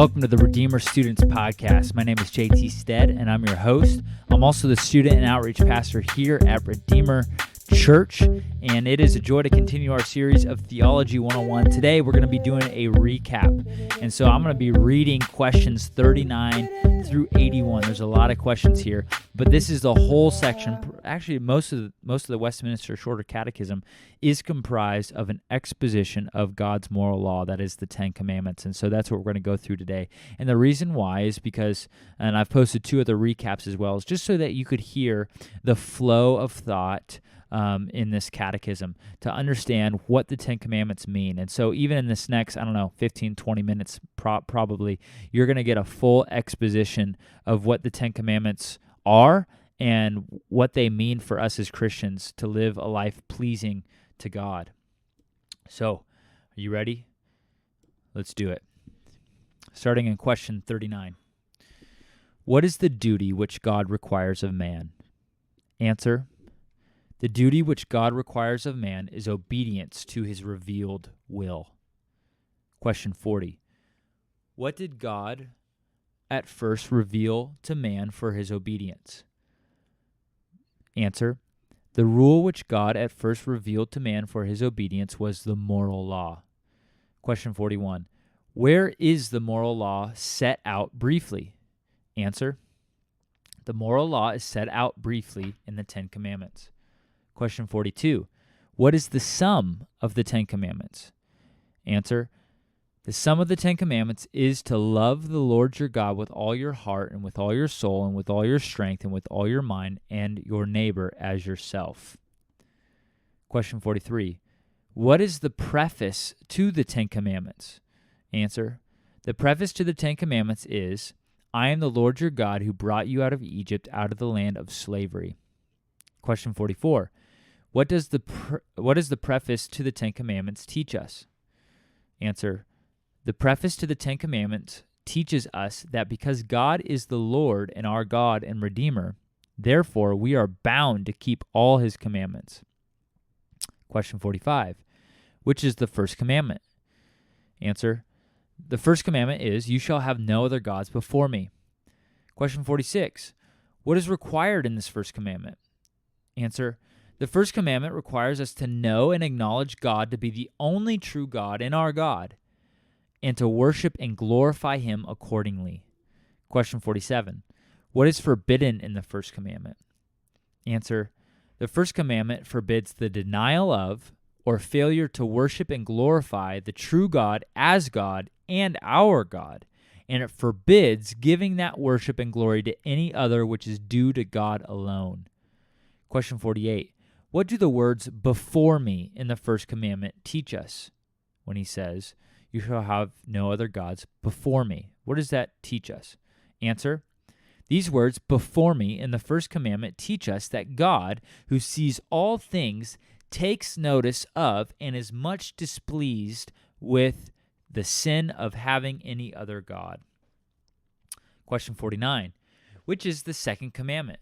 welcome to the Redeemer Students Podcast. My name is JT Stead, and I'm your host. I'm also the student and outreach pastor here at Redeemer Church, and it is a joy to continue our series of Theology 101. Today, we're going to be doing a recap, and so I'm going to be reading questions 39 through 81. There's a lot of questions here, but this is the whole section. Actually, most of the Westminister Shorter Catechism is comprised of an exposition of God's moral law, that is the Ten Commandments, and so that's what we're going to go through today. And the reason why is because, and I've posted two other recaps as well, is just so that you could hear the flow of thought in this catechism to understand what the Ten Commandments mean. And so even in this next, 15, 20 minutes probably, you're going to get a full exposition of what the Ten Commandments are and what they mean for us as Christians to live a life pleasing to God. So, are you ready? Let's do it. Starting in question 39. What is the duty which God requires of man? Answer: the duty which God requires of man is obedience to his revealed will. Question 40. What did God at first reveal to man for his obedience? Answer: the rule which God at first revealed to man for his obedience was the moral law. Question 41. Where is the moral law set out briefly? Answer: the moral law is set out briefly in the Ten Commandments. Question 42. What is the sum of the Ten Commandments? Answer: the sum of the Ten Commandments is to love the Lord your God with all your heart and with all your soul and with all your strength and with all your mind, and your neighbor as yourself. Question 43. What is the preface to the Ten Commandments? Answer: the preface to the Ten Commandments is, I am the Lord your God who brought you out of Egypt, out of the land of slavery. Question 44. What does the preface to the Ten Commandments teach us? Answer: the preface to the Ten Commandments teaches us that because God is the Lord and our God and Redeemer, therefore we are bound to keep all his commandments. Question 45. Which is the first commandment? Answer: the first commandment is, you shall have no other gods before me. Question 46. What is required in this first commandment? Answer: the first commandment requires us to know and acknowledge God to be the only true God and our God, and to worship and glorify him accordingly. Question 47. What is forbidden in the first commandment? Answer: the first commandment forbids the denial of or failure to worship and glorify the true God as God and our God, and it forbids giving that worship and glory to any other which is due to God alone. Question 48. What do the words before me in the first commandment teach us when he says, you shall have no other gods before me? What does that teach us? Answer: these words before me in the first commandment teach us that God, who sees all things, takes notice of and is much displeased with the sin of having any other God. Question 49. Which is the second commandment?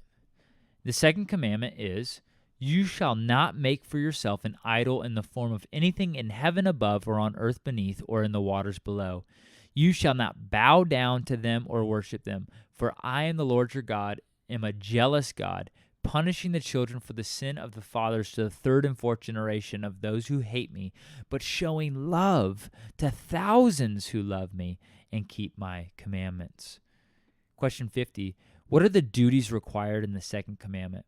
The second commandment is, you shall not make for yourself an idol in the form of anything in heaven above or on earth beneath or in the waters below. You shall not bow down to them or worship them, for I am the Lord your God, am a jealous God, punishing the children for the sin of the fathers to the third and fourth generation of those who hate me, but showing love to thousands who love me and keep my commandments. Question 50. What are the duties required in the second commandment?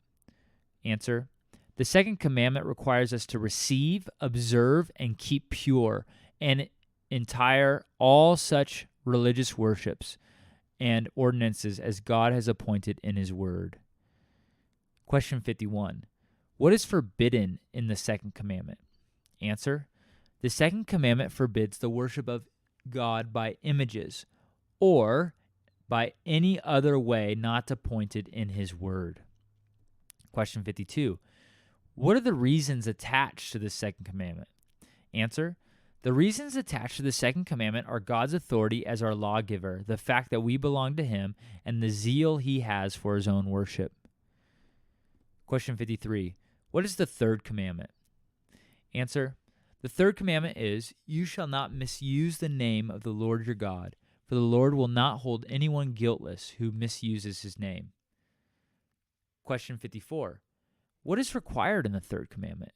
Answer: the second commandment requires us to receive, observe, and keep pure and entire all such religious worships and ordinances as God has appointed in his word. Question 51. What is forbidden in the second commandment? Answer: the second commandment forbids the worship of God by images or by any other way not appointed in his word. Question 52. What are the reasons attached to the second commandment? Answer: the reasons attached to the second commandment are God's authority as our lawgiver, the fact that we belong to him, and the zeal he has for his own worship. Question 53. What is the third commandment? Answer: the third commandment is, you shall not misuse the name of the Lord your God, for the Lord will not hold anyone guiltless who misuses his name. Question 54. What is required in the third commandment?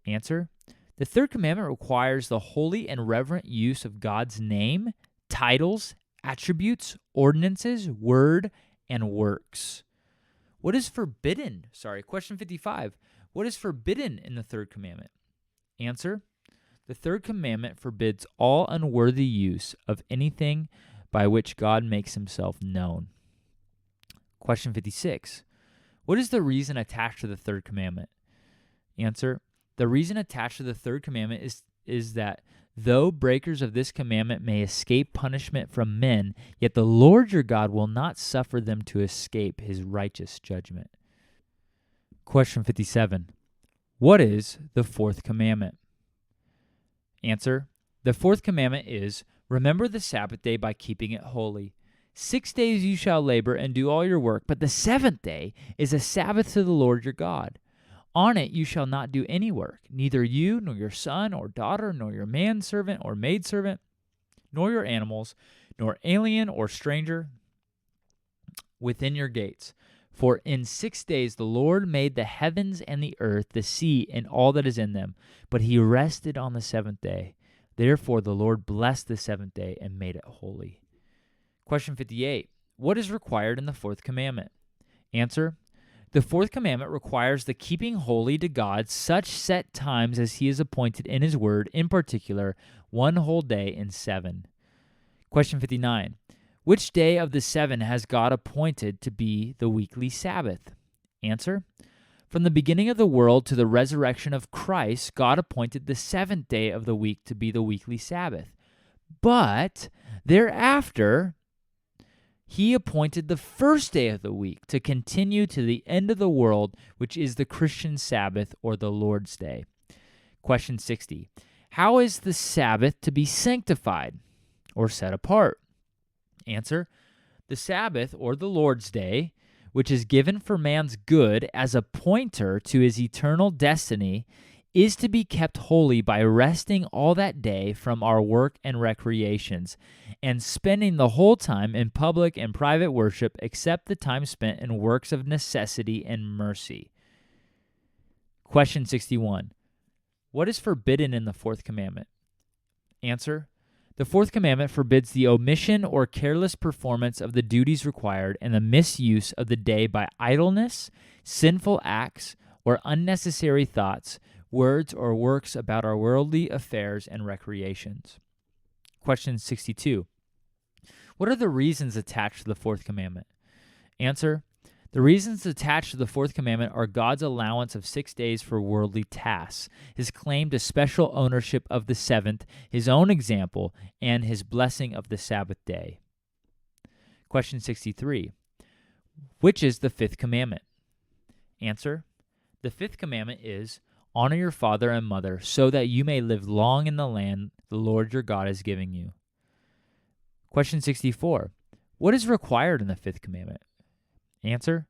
Answer. The third commandment requires the holy and reverent use of God's name, titles, attributes, ordinances, word, and works. What is forbidden? Question 55. What is forbidden in the third commandment? Answer. The third commandment forbids all unworthy use of anything by which God makes himself known. Question 56. What is the reason attached to the third commandment? Answer. The reason attached to the third commandment is that though breakers of this commandment may escape punishment from men, yet the Lord your God will not suffer them to escape his righteous judgment. Question 57. What is the fourth commandment? Answer. The fourth commandment is, remember the Sabbath day by keeping it holy. 6 days you shall labor and do all your work, but the seventh day is a Sabbath to the Lord your God. On it you shall not do any work, neither you, nor your son or daughter, nor your manservant or maidservant, nor your animals, nor alien or stranger within your gates. For in 6 days the Lord made the heavens and the earth, the sea, and all that is in them, but he rested on the seventh day. Therefore the Lord blessed the seventh day and made it holy. Question 58. What is required in the fourth commandment? Answer. The fourth commandment requires the keeping holy to God such set times as he has appointed in his word, in particular, 1 whole day in 7. Question 59. Which day of the 7 has God appointed to be the weekly Sabbath? Answer. From the beginning of the world to the resurrection of Christ, God appointed the 7th day of the week to be the weekly Sabbath. But thereafter, he appointed the first day of the week to continue to the end of the world, which is the Christian Sabbath or the Lord's Day. Question 60. How is the Sabbath to be sanctified or set apart? Answer. The Sabbath or the Lord's Day, which is given for man's good as a pointer to his eternal destiny, is to be kept holy by resting all that day from our work and recreations, and spending the whole time in public and private worship except the time spent in works of necessity and mercy. Question 61. What is forbidden in the fourth commandment? Answer. The fourth commandment forbids the omission or careless performance of the duties required and the misuse of the day by idleness, sinful acts, or unnecessary thoughts, words, or works about our worldly affairs and recreations. Question 62. What are the reasons attached to the fourth commandment? Answer. The reasons attached to the fourth commandment are God's allowance of 6 days for worldly tasks, his claim to special ownership of the seventh, his own example, and his blessing of the Sabbath day. Question 63. Which is the fifth commandment? Answer. The fifth commandment is, honor your father and mother, so that you may live long in the land the Lord your God is giving you. Question 64. What is required in the fifth commandment? Answer.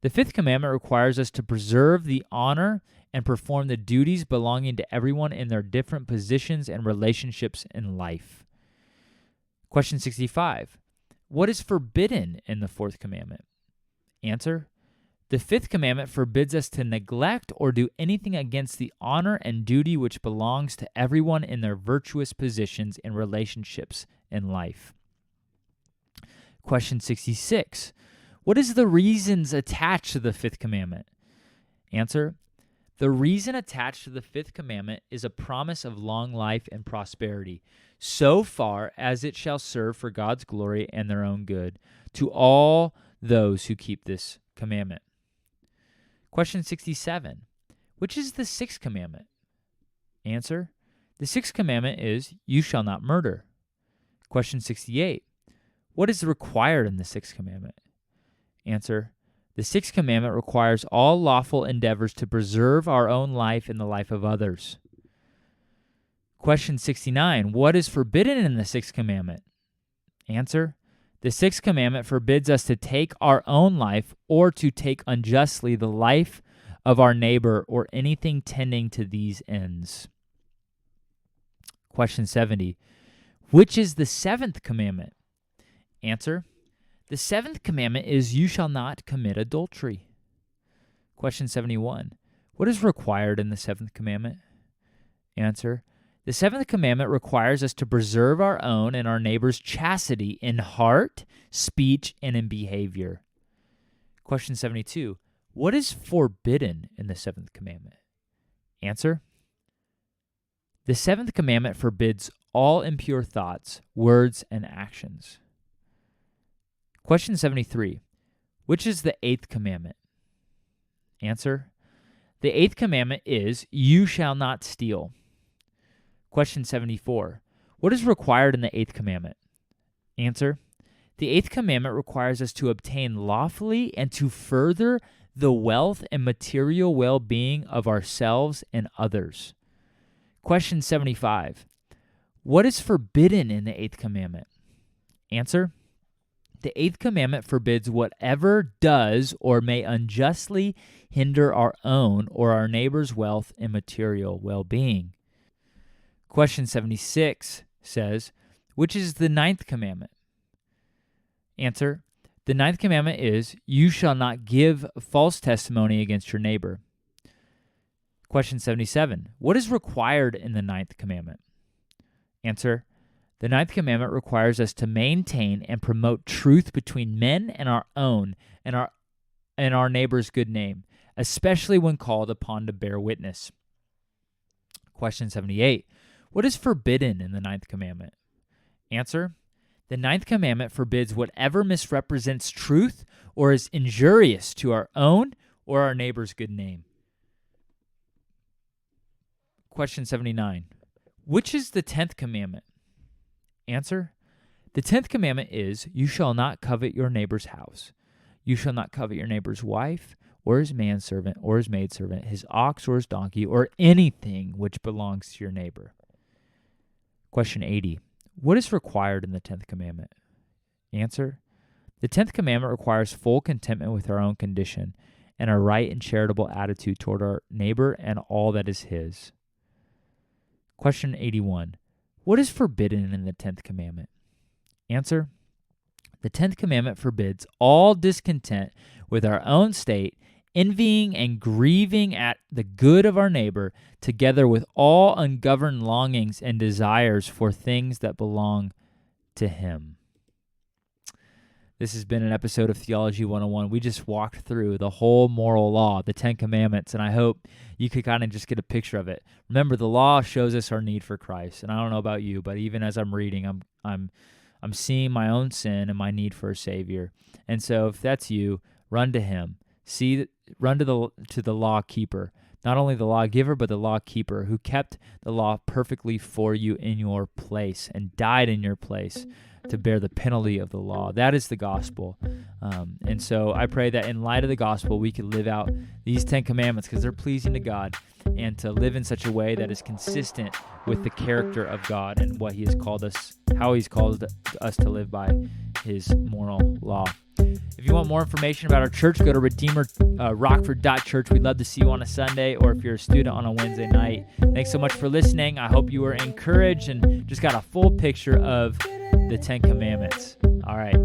The fifth commandment requires us to preserve the honor and perform the duties belonging to everyone in their different positions and relationships in life. Question 65. What is forbidden in the fourth commandment? Answer. The fifth commandment forbids us to neglect or do anything against the honor and duty which belongs to everyone in their virtuous positions and relationships in life. Question 66. What is the reasons attached to the fifth commandment? Answer. The reason attached to the fifth commandment is a promise of long life and prosperity, so far as it shall serve for God's glory and their own good, to all those who keep this commandment. Question 67. Which is the sixth commandment? Answer. The sixth commandment is, you shall not murder. Question 68. What is required in the sixth commandment? Answer. The sixth commandment requires all lawful endeavors to preserve our own life and the life of others. Question 69. What is forbidden in the sixth commandment? Answer. The sixth commandment forbids us to take our own life or to take unjustly the life of our neighbor or anything tending to these ends. Question 70. Which is the seventh commandment? Answer: the seventh commandment is, you shall not commit adultery. Question 71. What is required in the seventh commandment? Answer: the seventh commandment requires us to preserve our own and our neighbor's chastity in heart, speech, and in behavior. Question 72. What is forbidden in the seventh commandment? Answer: the seventh commandment forbids all impure thoughts, words, and actions. Question 73. Which is the eighth commandment? Answer: the eighth commandment is, you shall not steal. Question 74. What is required in the eighth commandment? Answer: the eighth commandment requires us to obtain lawfully and to further the wealth and material well-being of ourselves and others. Question 75. What is forbidden in the eighth commandment? Answer: the eighth commandment forbids whatever does or may unjustly hinder our own or our neighbor's wealth and material well-being. Question 76 says, which is the ninth commandment? Answer: the ninth commandment is, you shall not give false testimony against your neighbor. Question 77. What is required in the ninth commandment? Answer: the ninth commandment requires us to maintain and promote truth between men and our own and our neighbor's good name, especially when called upon to bear witness. Question 78. What is forbidden in the ninth commandment? Answer: the ninth commandment forbids whatever misrepresents truth or is injurious to our own or our neighbor's good name. Question 79. Which is the 10th commandment? Answer: the 10th commandment is, you shall not covet your neighbor's house. You shall not covet your neighbor's wife, or his manservant, or his maidservant, his ox or his donkey, or anything which belongs to your neighbor. Question 80. What is required in the 10th commandment? Answer: the 10th commandment requires full contentment with our own condition and a right and charitable attitude toward our neighbor and all that is his. Question 81. What is forbidden in the 10th commandment? Answer: the 10th commandment forbids all discontent with our own state, envying and grieving at the good of our neighbor, together with all ungoverned longings and desires for things that belong to him. This has been an episode of Theology 101. We just walked through the whole moral law, the 10 commandments, and I hope you could kind of just get a picture of it. Remember, the law shows us our need for Christ, and I don't know about you, but even as I'm reading, I'm seeing my own sin and my need for a Savior. And so if that's you, run to him. Run to the law keeper, not only the lawgiver, but the law keeper who kept the law perfectly for you in your place and died in your place to bear the penalty of the law. That is the gospel. And so I pray that in light of the gospel, we can live out these 10 commandments because they're pleasing to God, and to live in such a way that is consistent with the character of God and what he has called us, how he's called us to live by his moral law. If you want more information about our church, go to RedeemerRockford.church. We'd love to see you on a Sunday, or if you're a student, on a Wednesday night. Thanks so much for listening. I hope you were encouraged and just got a full picture of the 10 Commandments. All right.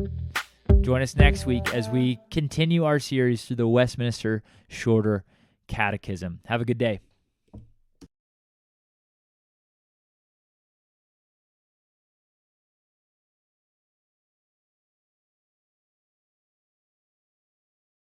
Join us next week as we continue our series through the Westminister Shorter Catechism. Have a good day.